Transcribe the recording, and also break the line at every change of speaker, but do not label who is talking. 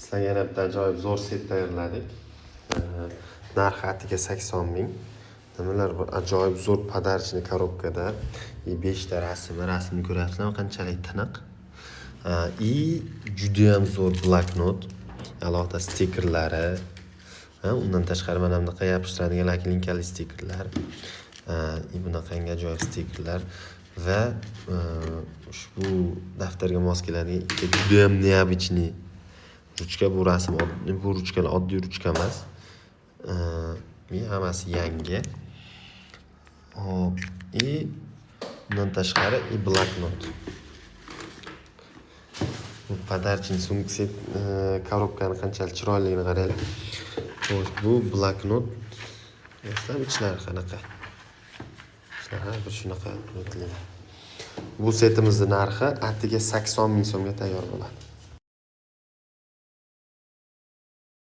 Sizlarga yana bitta ajoyib zo'r set tayyorladik. Narxi atiga 80 ming. Nimalar bor? Ajoyib zo'r podarchniy korobkada 5 ta rasmni ko'ryapsizlarmi qanchalik tiniq. Juda ham zo'r bloknot, alohida stikerlari. Undan tashqari mana bunaqa yopishtiradigan linkali stikerlar. Bunaqangi ajoyib stikerlar va ushbu daftarga mos keladigan juda ham neobычный ruchka. Bu rasm bu ruchkalar oddiy ruchka emas. Hammasi yangi. Bundan tashqari bloknot. Bu podarchniy sumka korobkani qanchalik chiroyligini qaranglar. Bu bloknot sizlar ichlari qanaqa? Bir shunaqa. Bu setimizning narxi atiga 80 ming so'mga tayyor bo'ladi.